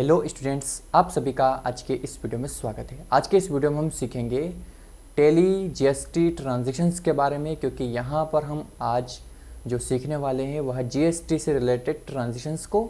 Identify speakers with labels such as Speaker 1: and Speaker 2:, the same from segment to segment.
Speaker 1: Hello students, आप सभी का आज के इस वीडियो में स्वागत है। आज के इस वीडियो में हम सीखेंगे टैली जीएसटी ट्रांजैक्शंस के बारे में, क्योंकि यहाँ पर हम आज जो सीखने वाले हैं वह जीएसटी से रिलेटेड ट्रांजैक्शंस को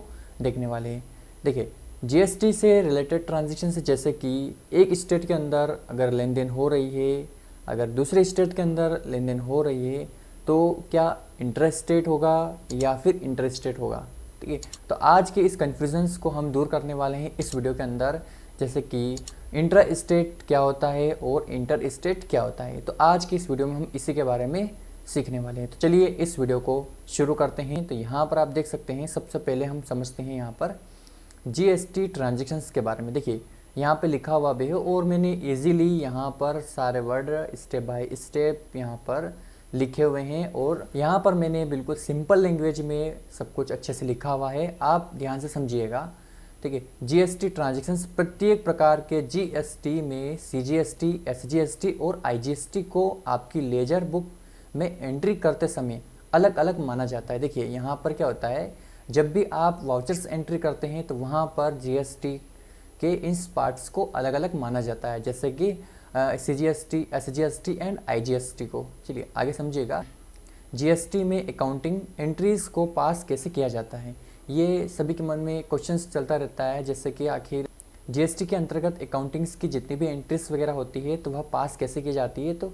Speaker 1: देखने वाले हैं। देखिए, जीएसटी से रिलेटेड ट्रांजैक्शंस जैसे कि एक स्टेट के अंदर अगर लेन देन हो रही है, अगर दूसरे स्टेट के अंदर लेन देन हो रही है, तो क्या इंटर स्टेट होगा या फिर इंटर स्टेट होगा। ठीक है, तो आज के इस कन्फ्यूजन्स को हम दूर करने वाले हैं इस वीडियो के अंदर, जैसे कि इंटर स्टेट क्या होता है और इंटर स्टेट क्या होता है। तो आज की इस वीडियो में हम इसी के बारे में सीखने वाले हैं। तो चलिए इस वीडियो को शुरू करते हैं। तो यहाँ पर आप देख सकते हैं, सबसे पहले हम समझते हैं यहाँ पर जीएसटी ट्रांजेक्शन्स के बारे में। देखिए, यहाँ पे लिखा हुआ भी है और मैंने इजीली यहाँ पर सारे वर्ड स्टेप बाय स्टेप यहाँ पर लिखे हुए हैं और यहाँ पर मैंने बिल्कुल सिंपल लैंग्वेज में सब कुछ अच्छे से लिखा हुआ है, आप ध्यान से समझिएगा। ठीक है, जीएसटी ट्रांजैक्शंस प्रत्येक प्रकार के जीएसटी में सीजीएसटी, एसजीएसटी और आईजीएसटी को आपकी लेजर बुक में एंट्री करते समय अलग अलग माना जाता है। देखिए, यहाँ पर क्या होता है, जब भी आप वाउचर्स एंट्री करते हैं तो वहाँ पर जीएसटी के इन पार्ट्स को अलग अलग माना जाता है, जैसे कि सीजीएसटी, एसजीएसटी एंड आईजीएसटी को। चलिए आगे समझिएगा। जीएसटी में अकाउंटिंग एंट्रीज को पास कैसे किया जाता है, ये सभी के मन में क्वेश्चंस चलता रहता है, जैसे कि आखिर जीएसटी के अंतर्गत अकाउंटिंग्स की जितनी भी एंट्रीज वगैरह होती है तो वह पास कैसे की जाती है। तो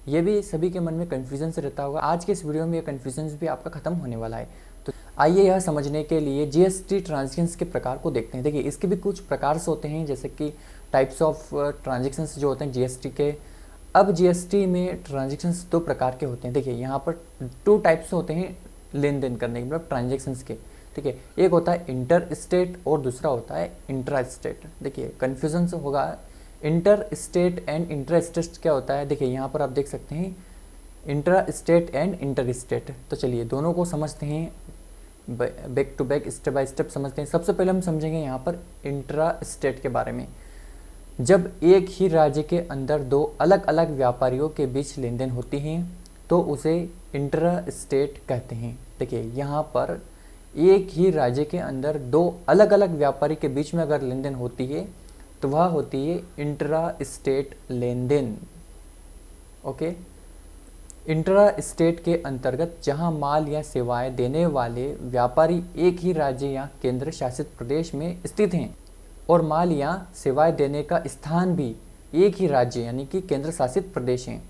Speaker 1: ये भी सभी के मन में कन्फ्यूजन से रहता होगा। आज के इस वीडियो में ये कन्फ्यूजन भी आपका खत्म होने वाला है। तो आइए यह समझने के लिए जीएसटी ट्रांजैक्शंस के प्रकार को देखते हैं। देखिए, इसके भी कुछ प्रकार होते हैं, जैसे कि टाइप्स ऑफ ट्रांजैक्शंस जो होते हैं जीएसटी के। अब जीएसटी में ट्रांजैक्शंस दो प्रकार के होते हैं। देखिए, यहाँ पर टू टाइप्स होते हैं लेन देन करने के, मतलब ट्रांजैक्शंस के। ठीक है, एक होता है इंटर स्टेट और दूसरा होता है इंट्रा स्टेट। देखिए, कन्फ्यूजन होगा, inter state and intra state क्या होता है। देखिए, यहाँ पर आप देख सकते हैं intra state and inter state. तो चलिए दोनों को समझते हैं, back to back step by step समझते हैं। सबसे पहले हम समझेंगे यहाँ पर इंट्रा स्टेट के बारे में। जब एक ही राज्य के अंदर दो अलग अलग व्यापारियों के बीच लेन देन होती हैं तो उसे इंट्रा स्टेट कहते हैं। देखिए, यहाँ पर एक ही राज्य के अंदर दो अलग अलग व्यापारी के बीच में अगर लेन देन होती है तो वह होती है इंट्रा स्टेट लेन देन। ओके, इंट्रा स्टेट के अंतर्गत जहां माल या सेवाएं देने वाले व्यापारी एक ही राज्य या केंद्र शासित प्रदेश में स्थित हैं और माल या सेवाएं देने का स्थान भी एक ही राज्य यानी कि केंद्र शासित प्रदेश हैं,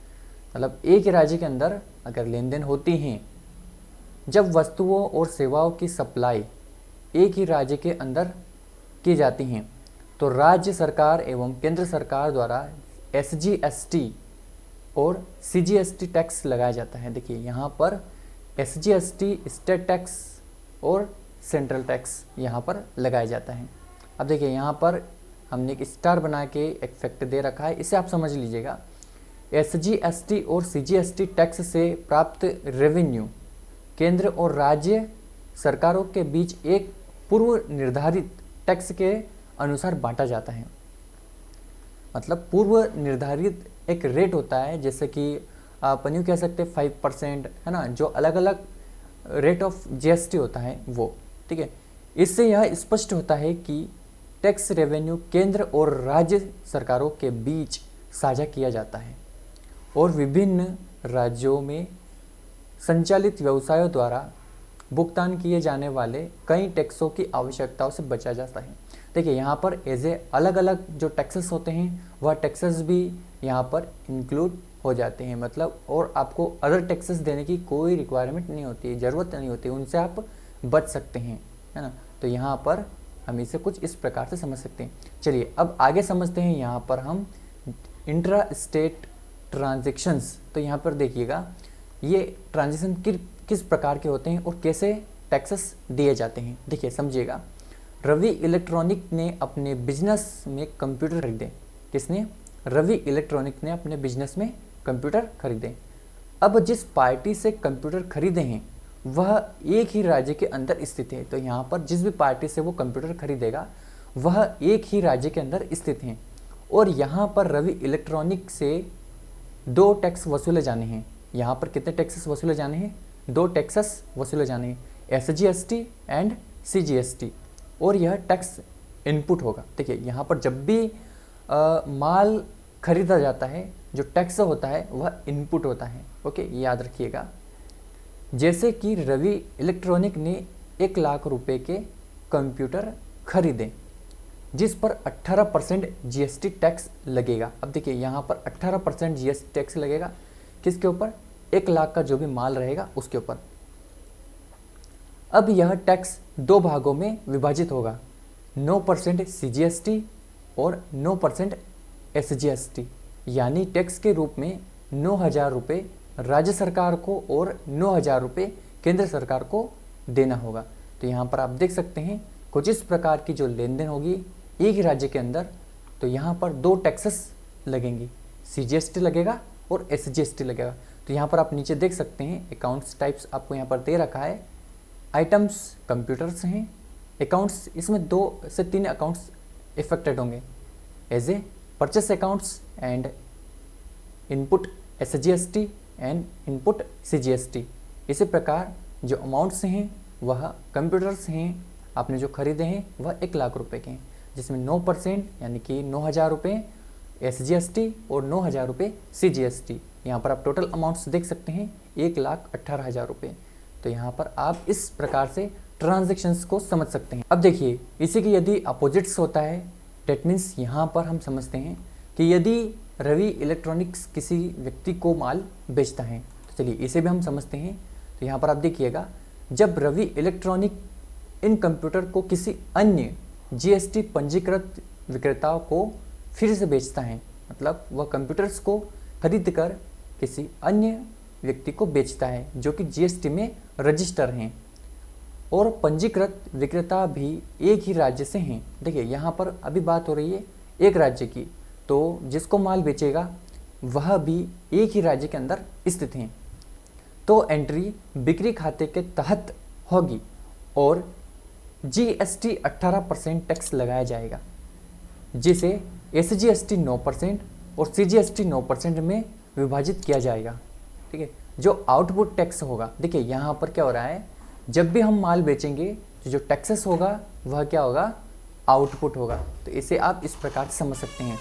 Speaker 1: मतलब एक ही राज्य के अंदर अगर लेन देन होती हैं, जब वस्तुओं और सेवाओं की सप्लाई एक ही राज्य के अंदर की जाती हैं तो राज्य सरकार एवं केंद्र सरकार द्वारा एसजीएसटी और सीजीएसटी टैक्स लगाया जाता है। देखिए, यहाँ पर एसजीएसटी स्टेट टैक्स और सेंट्रल टैक्स यहाँ पर लगाया जाता है। अब देखिए, यहाँ पर हमने एक स्टार बना के एक फैक्ट दे रखा है, इसे आप समझ लीजिएगा। एसजीएसटी और सीजीएसटी टैक्स से प्राप्त रेवेन्यू केंद्र और राज्य सरकारों के बीच एक पूर्व निर्धारित टैक्स के अनुसार बांटा जाता है। मतलब पूर्व निर्धारित एक रेट होता है, जैसे कि आप यूँ कह सकते हैं 5%, है ना, जो अलग अलग रेट ऑफ जीएसटी होता है वो। ठीक है, इससे यह स्पष्ट होता है कि टैक्स रेवेन्यू केंद्र और राज्य सरकारों के बीच साझा किया जाता है और विभिन्न राज्यों में संचालित व्यवसायों द्वारा भुगतान किए जाने वाले कई टैक्सों की आवश्यकताओं से बचा जाता है। देखिए, यहाँ पर अलग अलग जो टैक्सेस होते हैं वह टैक्सेस भी यहाँ पर इंक्लूड हो जाते हैं, मतलब और आपको अदर टैक्सेस देने की कोई रिक्वायरमेंट नहीं होती, ज़रूरत नहीं होती, उनसे आप बच सकते हैं, है ना। तो यहाँ पर हम इसे कुछ इस प्रकार से समझ सकते हैं। चलिए अब आगे समझते हैं यहाँ पर हम इंट्रा स्टेट ट्रांजेक्शन्स। तो यहाँ पर देखिएगा, ये ट्रांजेक्शन किस प्रकार के होते हैं और कैसे टैक्सेस दिए जाते हैं। देखिए समझिएगा, रवि इलेक्ट्रॉनिक ने अपने बिजनेस में कंप्यूटर खरीदे। किसने? रवि इलेक्ट्रॉनिक ने अपने बिजनेस में कंप्यूटर खरीदे। अब जिस पार्टी से कंप्यूटर खरीदे हैं वह एक ही राज्य के अंदर स्थित है। तो यहाँ पर जिस भी पार्टी से वो कंप्यूटर खरीदेगा वह एक ही राज्य के अंदर स्थित हैं और यहाँ पर रवि इलेक्ट्रॉनिक से दो टैक्स वसूले जाने हैं। यहाँ पर कितने टैक्सेस वसूले जाने हैं? दो टैक्सेस वसूले जाने हैं, एसजीएसटी एंड सीजीएसटी। और यह टैक्स इनपुट होगा। देखिए यहाँ पर जब भी माल खरीदा जाता है, जो टैक्स होता है वह इनपुट होता है। ओके, ये याद रखिएगा। जैसे कि रवि इलेक्ट्रॉनिक ने 1,00,000 रुपए के कंप्यूटर खरीदे जिस पर 18% जीएसटी टैक्स लगेगा। अब देखिए यहाँ पर 18% जीएसटी टैक्स लगेगा किसके ऊपर? 1,00,000 का जो भी माल रहेगा उसके ऊपर। अब यह टैक्स 2 भागों में विभाजित होगा, 9% सीजीएसटी और 9% एसजीएसटी, यानी टैक्स के रूप में 9,000 रुपये राज्य सरकार को और 9,000 रुपये केंद्र सरकार को देना होगा। तो यहाँ पर आप देख सकते हैं कुछ इस प्रकार की जो लेन देन होगी एक ही राज्य के अंदर, तो यहाँ पर 2 टैक्सेस लगेंगी, सीजीएसटी लगेगा और एसजीएसटी लगेगा। तो यहाँ पर आप नीचे देख सकते हैं अकाउंट्स टाइप्स आपको यहाँ पर दे रखा है। आइटम्स कंप्यूटर्स हैं, अकाउंट्स इसमें 2 से 3 अकाउंट्स इफेक्टेड होंगे, as a purchase accounts and input SGST and input CGST. इसी प्रकार जो अमाउंट्स हैं वह कंप्यूटर्स हैं आपने जो खरीदे हैं वह 1,00,000 रुपये के हैं, जिसमें 9% यानी कि 9,000 रुपये एसजीएसटी और 9,000 रुपये सीजीएसटी। यहाँ पर आप टोटल अमाउंट्स देख सकते हैं 1,18,000 रुपये। तो यहाँ पर आप इस प्रकार से ट्रांजैक्शंस को समझ सकते हैं। अब देखिए इसी की यदि अपोजिट्स होता है, डेट मीन्स यहाँ पर हम समझते हैं कि यदि रवि इलेक्ट्रॉनिक्स किसी व्यक्ति को माल बेचता है, तो चलिए इसे भी हम समझते हैं। तो यहाँ पर आप देखिएगा, जब रवि इलेक्ट्रॉनिक इन कंप्यूटर को किसी अन्य जीएसटी पंजीकृत विक्रेता को फिर से बेचता है, मतलब वह कंप्यूटर्स को खरीद कर किसी अन्य व्यक्ति को बेचता है जो कि जीएसटी में रजिस्टर हैं और पंजीकृत विक्रेता भी एक ही राज्य से हैं। देखिए यहाँ पर अभी बात हो रही है एक राज्य की, तो जिसको माल बेचेगा वह भी एक ही राज्य के अंदर स्थित हैं, तो एंट्री बिक्री खाते के तहत होगी और जीएसटी 18% टैक्स लगाया जाएगा, जिसे एसजीएसटी 9% और सीजीएसटी 9% में विभाजित किया जाएगा। ठीक है, जो आउटपुट टैक्स होगा, देखिए यहाँ पर क्या हो रहा है, जब भी हम माल बेचेंगे तो जो टैक्सेस होगा वह क्या होगा? आउटपुट होगा। तो इसे आप इस प्रकार से समझ सकते हैं।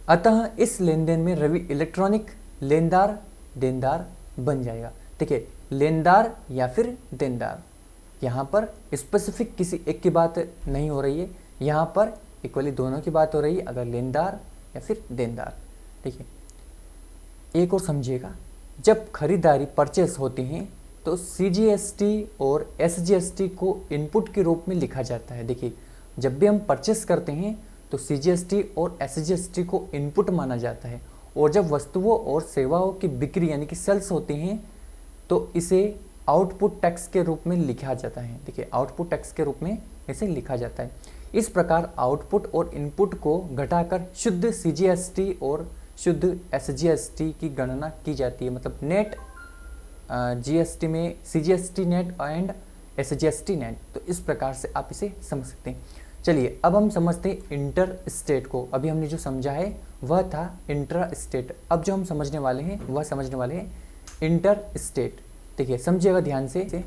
Speaker 1: अतः इस लेन देन में रवि इलेक्ट्रॉनिक लेनदार देनदार बन जाएगा। देखिए लेनदार या फिर देनदार, यहाँ पर स्पेसिफिक किसी एक की बात नहीं हो रही है, यहाँ पर इक्वली दोनों की बात हो रही है, अगर लेनदार या फिर देनदार। देखिए एक और समझिएगा, जब खरीदारी परचेस होती हैं तो सीजीएसटी और एसजीएसटी को इनपुट के रूप में लिखा जाता है। देखिए जब भी हम परचेस करते हैं तो सीजीएसटी और एसजीएसटी को इनपुट माना जाता है, और जब वस्तुओं और सेवाओं की बिक्री यानी कि सेल्स होती हैं तो इसे आउटपुट टैक्स के रूप में लिखा जाता है। देखिए आउटपुट टैक्स के रूप में इसे लिखा जाता है। इस प्रकार आउटपुट और इनपुट को घटाकर शुद्ध सीजीएसटी और शुद्ध एसजीएसटी की गणना की जाती है, मतलब नेट जीएसटी में CGST net and SGST net. तो इस प्रकार से आप इसे समझ सकते हैं। चलिए अब हम समझते हैं इंटर स्टेट को। अभी हमने जो समझा है वह था इंट्रा स्टेट, अब जो हम समझने वाले हैं वह समझने वाले हैं इंटर स्टेट। देखिए समझिएगा ध्यान से,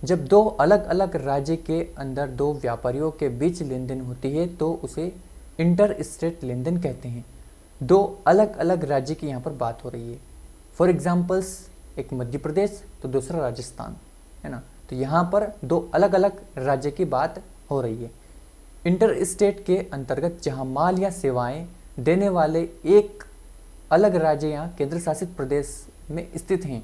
Speaker 1: जब 2 अलग अलग राज्य के अंदर 2 व्यापारियों के बीच लेन देन होती है तो उसे इंटर स्टेट लेन देन कहते हैं। 2 अलग अलग राज्य की यहाँ पर बात हो रही है। फॉर एग्जाम्पल्स, एक मध्य प्रदेश तो दूसरा राजस्थान, है ना। तो यहाँ पर 2 अलग अलग राज्य की बात हो रही है। इंटर स्टेट के अंतर्गत जहाँ माल या सेवाएं देने वाले एक अलग राज्य या केंद्र शासित प्रदेश में स्थित हैं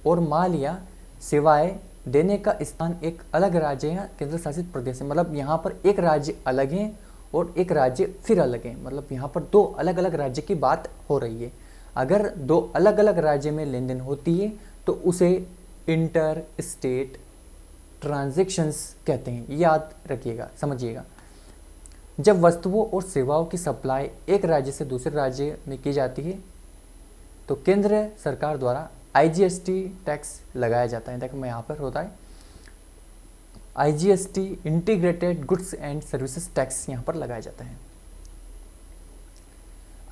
Speaker 1: और माल या सेवाएं देने का स्थान एक अलग राज्य या केंद्र शासित प्रदेश है, मतलब यहाँ पर एक राज्य अलग है और एक राज्य फिर अलग है, मतलब यहाँ पर 2 अलग अलग राज्य की बात हो रही है। अगर 2 अलग अलग राज्य में लेन देन होती है तो उसे इंटर स्टेट ट्रांजैक्शंस कहते हैं। याद रखिएगा, समझिएगा। जब वस्तुओं और सेवाओं की सप्लाई एक राज्य से दूसरे राज्य में की जाती है तो केंद्र सरकार द्वारा आईजीएसटी टैक्स लगाया जाता है। देखो मैं यहाँ पर होता है IGST, integrated goods and services tax यहाँ पर लगाया जाता है।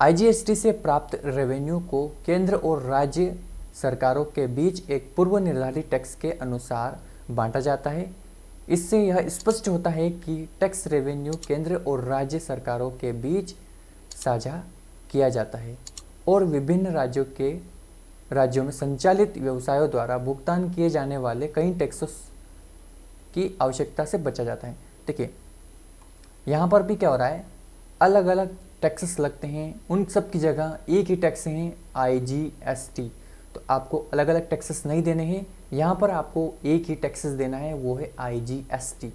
Speaker 1: आईजीएसटी से प्राप्त रेवेन्यू को केंद्र और राज्य सरकारों के बीच एक पूर्व निर्धारित टैक्स के अनुसार बांटा जाता है। इससे यह स्पष्ट होता है कि टैक्स रेवेन्यू केंद्र और राज्य सरकारों के बीच साझा किया जाता है और विभिन्न राज्यों में संचालित व्यवसायों द्वारा भुगतान किए जाने वाले कई टैक्सों की आवश्यकता से बचा जाता है। देखिए यहाँ पर भी क्या हो रहा है, अलग अलग टैक्सेस लगते हैं, उन सब की जगह एक ही टैक्स हैं IGST। तो आपको अलग अलग टैक्सेस नहीं देने हैं, यहाँ पर आपको एक ही टैक्सेस देना है, वो है IGST।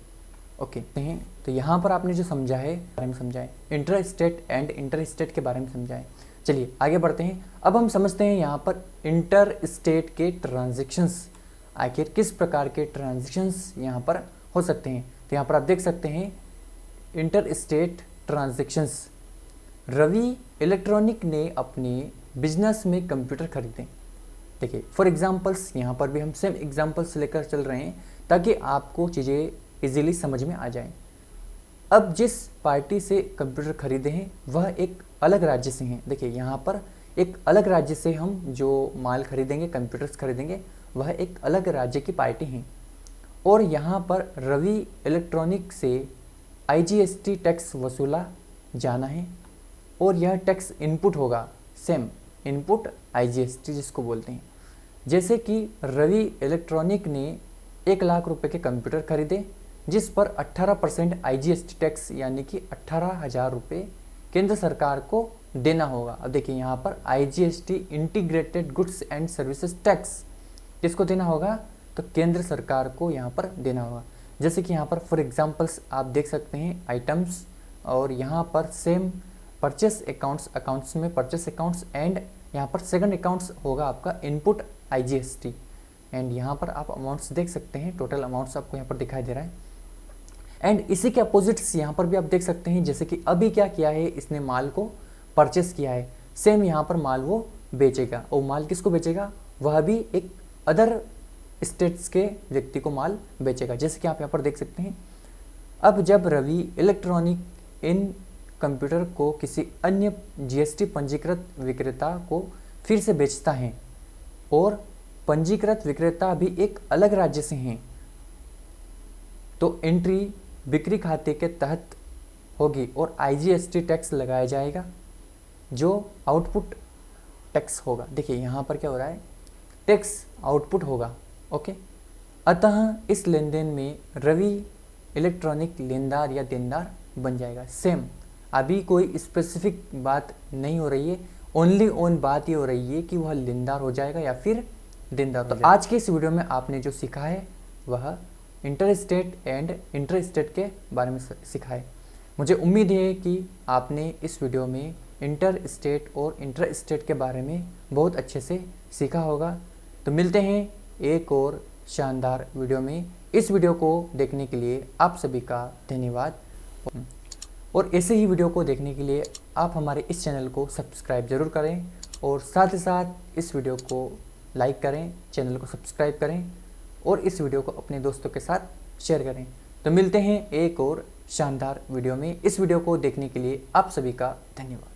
Speaker 1: ओके तो यहाँ पर आपने जो समझा है बारे में समझा है, inter state and inter state के बारे में समझा है। चलिए आगे बढ़ते हैं। अब हम समझते हैं यहाँ पर इंटर स्टेट के ट्रांजेक्शन्स, आखिर किस प्रकार के ट्रांजेक्शन्स यहाँ पर हो सकते हैं। तो यहाँ पर आप देख सकते हैं inter state transactions. Ravi Electronic ने अपने बिजनेस में कंप्यूटर खरीदे। देखिए फॉर एग्जांपल्स, यहाँ पर भी हम सेम एग्जांपल्स लेकर चल रहे हैं ताकि आपको चीज़ें इजीली समझ में आ जाएं। अब जिस पार्टी से कंप्यूटर खरीदे हैं वह एक अलग राज्य से हैं। देखिए यहाँ पर एक अलग राज्य से हम जो माल खरीदेंगे, कंप्यूटर्स खरीदेंगे, वह एक अलग राज्य की पार्टी हैं। और यहाँ पर रवि इलेक्ट्रॉनिक से IGST टैक्स वसूला जाना है और यह टैक्स इनपुट होगा, सेम इनपुट IGST जिसको बोलते हैं। जैसे कि रवि इलेक्ट्रॉनिक ने 1 लाख रुपए के कंप्यूटर खरीदे जिस पर 18% IGST टैक्स यानी कि 18,000 रुपये केंद्र सरकार को देना होगा। अब देखिए यहाँ पर IGST integrated goods and services tax किसको देना होगा, तो केंद्र सरकार को यहाँ पर देना होगा। जैसे कि यहाँ पर फॉर एग्जांपल्स आप देख सकते हैं आइटम्स, और यहाँ पर सेम परचेस अकाउंट्स में परचेस अकाउंट्स एंड यहाँ पर सेकंड अकाउंट्स होगा आपका इनपुट IGST। एंड यहाँ पर आप अमाउंट्स देख सकते हैं, टोटल अमाउंट्स आपको यहाँ पर दिखाई दे रहा है। एंड इसी के अपोजिट्स यहाँ पर भी आप देख सकते हैं, जैसे कि अभी क्या किया है, इसने माल को परचेस किया है, सेम यहाँ पर माल वो बेचेगा। और माल किसको बेचेगा, वह भी एक अदर स्टेट्स के व्यक्ति को माल बेचेगा, जैसे कि आप यहाँ पर देख सकते हैं। अब जब रवि इलेक्ट्रॉनिक इन कंप्यूटर को किसी अन्य GST पंजीकृत विक्रेता को फिर से बेचता है और पंजीकृत विक्रेता भी एक अलग राज्य से हैं, तो एंट्री बिक्री खाते के तहत होगी और IGST टैक्स लगाया जाएगा जो आउटपुट टैक्स होगा। देखिए यहाँ पर क्या हो रहा है, टैक्स आउटपुट होगा। ओके, अतः इस लेन देन में रवि इलेक्ट्रॉनिक लेनदार या देनदार बन जाएगा। सेम अभी कोई स्पेसिफिक बात नहीं हो रही है, ओनली ऑन बात ये हो रही है कि वह लेनदार हो जाएगा या फिर देनदार। तो आज के इस वीडियो में आपने जो सीखा है वह inter state and inter state के बारे में सीखा है। मुझे उम्मीद है कि आपने इस वीडियो में इंटर स्टेट और इंटर स्टेट के बारे में बहुत अच्छे से सीखा होगा। तो मिलते हैं एक और शानदार वीडियो में। इस वीडियो को देखने के लिए आप सभी का धन्यवाद, और ऐसे ही वीडियो को देखने के लिए आप हमारे इस चैनल को सब्सक्राइब जरूर करें और साथ ही साथ इस वीडियो को लाइक करें, चैनल को सब्सक्राइब करें और इस वीडियो को अपने दोस्तों के साथ शेयर करें। तो मिलते हैं एक और शानदार वीडियो में। इस वीडियो को देखने के लिए आप सभी का धन्यवाद।